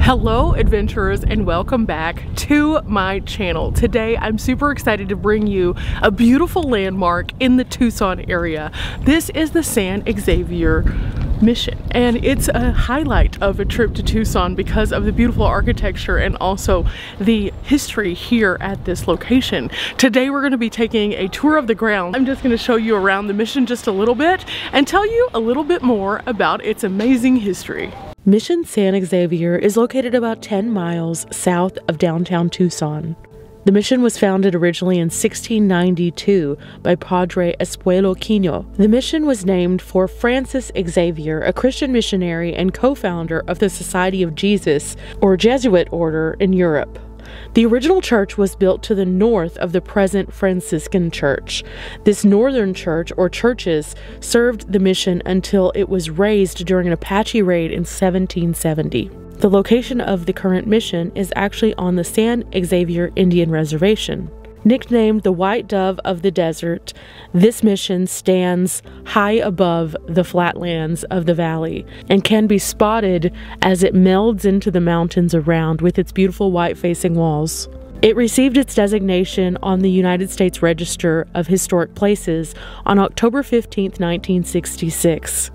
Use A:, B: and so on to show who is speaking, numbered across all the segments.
A: Hello adventurers, and welcome back to my channel. Today I'm super excited to bring you a beautiful landmark in the Tucson area. This is the San Xavier Mission, and it's a highlight of a trip to Tucson because of the beautiful architecture and also the history here at this location. Today we're going to be taking a tour of the grounds. I'm just going to show you around the mission just a little bit and tell you a little bit more about its amazing history. Mission San Xavier is located about 10 miles south of downtown Tucson. The mission was founded originally in 1692 by Padre Espuelo Quino. The mission was named for Francis Xavier, a Christian missionary and co-founder of the Society of Jesus, or Jesuit order in Europe. The original church was built to the north of the present Franciscan church. This northern church, or churches, served the mission until it was razed during an Apache raid in 1770. The location of the current mission is actually on the San Xavier Indian Reservation. Nicknamed the White Dove of the Desert, this mission stands high above the flatlands of the valley and can be spotted as it melds into the mountains around with its beautiful white-facing walls. It received its designation on the United States Register of Historic Places on October 15, 1966,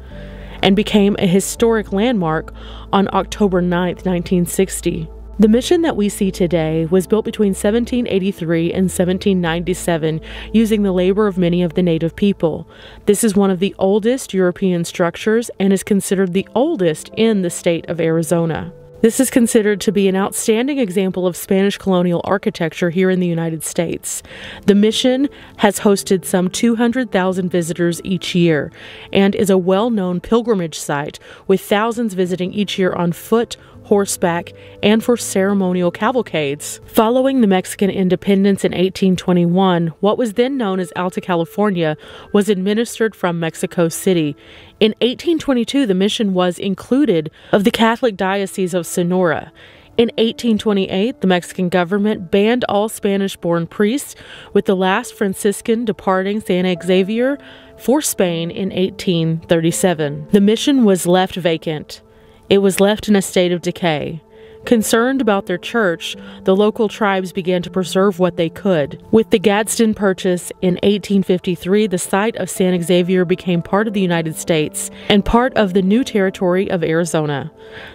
A: and became a historic landmark on October 9, 1960. The mission that we see today was built between 1783 and 1797 using the labor of many of the native people. This is one of the oldest European structures and is considered the oldest in the state of Arizona. This is considered to be an outstanding example of Spanish colonial architecture here in the United States. The mission has hosted some 200,000 visitors each year and is a well-known pilgrimage site with thousands visiting each year on foot, horseback, and for ceremonial cavalcades. Following the Mexican independence in 1821, what was then known as Alta California was administered from Mexico City. In 1822, the mission was included of the Catholic Diocese of Sonora. In 1828, the Mexican government banned all Spanish-born priests, with the last Franciscan departing San Xavier for Spain in 1837. The mission was left vacant. It was left in a state of decay. Concerned about their church, the local tribes began to preserve what they could. With the Gadsden Purchase in 1853, the site of San Xavier became part of the United States and part of the new territory of Arizona.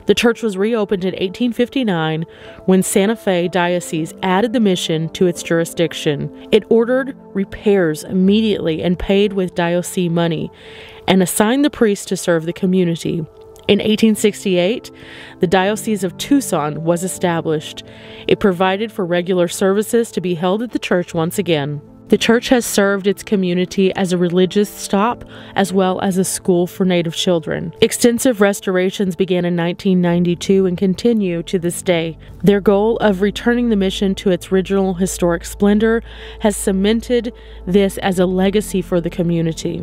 A: The church was reopened in 1859 when Santa Fe Diocese added the mission to its jurisdiction. It ordered repairs immediately and paid with diocese money, and assigned the priests to serve the community. In 1868, the Diocese of Tucson was established. It provided for regular services to be held at the church once again. The church has served its community as a religious stop as well as a school for Native children. Extensive restorations began in 1992 and continue to this day. Their goal of returning the mission to its original historic splendor has cemented this as a legacy for the community.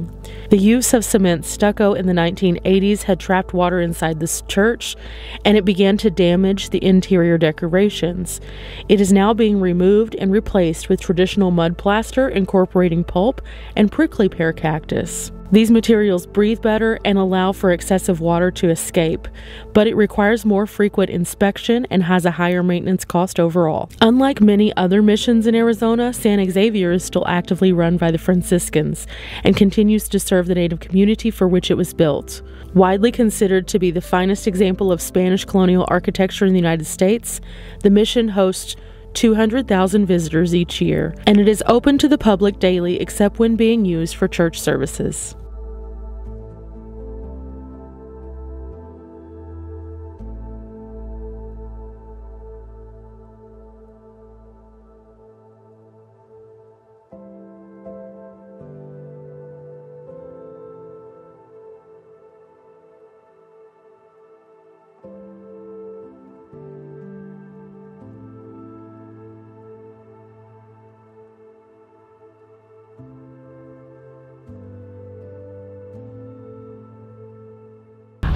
A: The use of cement stucco in the 1980s had trapped water inside this church, and it began to damage the interior decorations. It is now being removed and replaced with traditional mud plaster incorporating pulp and prickly pear cactus. These materials breathe better and allow for excessive water to escape, but it requires more frequent inspection and has a higher maintenance cost overall. Unlike many other missions in Arizona, San Xavier is still actively run by the Franciscans and continues to serve the native community for which it was built. Widely considered to be the finest example of Spanish colonial architecture in the United States, the mission hosts 200,000 visitors each year, and it is open to the public daily except when being used for church services.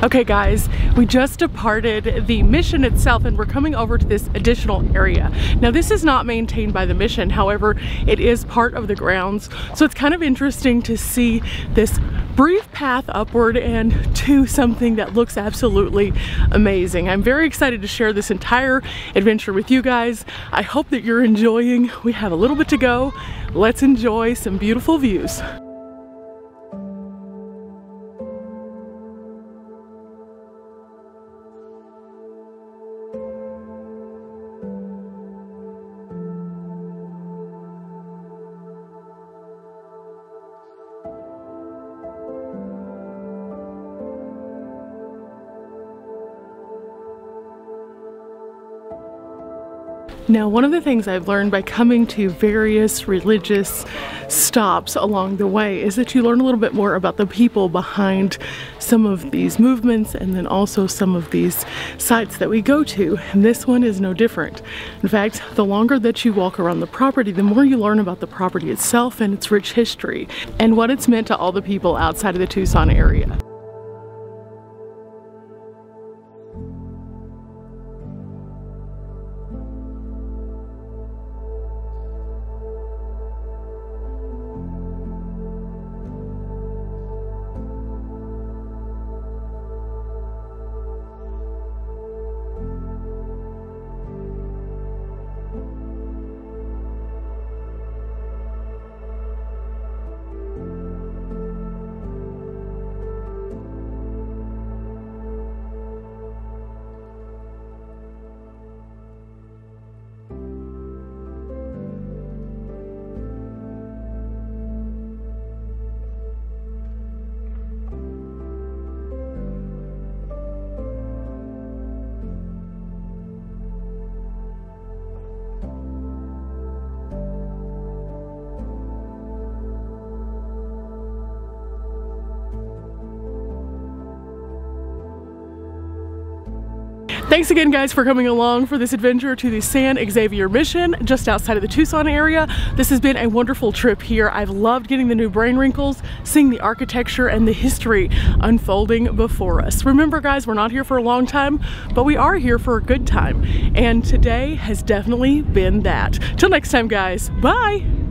A: Okay guys, we just departed the mission itself and we're coming over to this additional area. Now this is not maintained by the mission, however, it is part of the grounds. So it's kind of interesting to see this brief path upward and to something that looks absolutely amazing. I'm very excited to share this entire adventure with you guys. I hope that you're enjoying. We have a little bit to go. Let's enjoy some beautiful views. Now, one of the things I've learned by coming to various religious stops along the way is that you learn a little bit more about the people behind some of these movements and then also some of these sites that we go to. And this one is no different. In fact, the longer that you walk around the property, the more you learn about the property itself and its rich history and what it's meant to all the people outside of the Tucson area. Thanks again, guys, for coming along for this adventure to the San Xavier Mission just outside of the Tucson area. This has been a wonderful trip here. I've loved getting the new brain wrinkles, seeing the architecture and the history unfolding before us. Remember, guys, we're not here for a long time, but we are here for a good time. And today has definitely been that. Till next time, guys. Bye.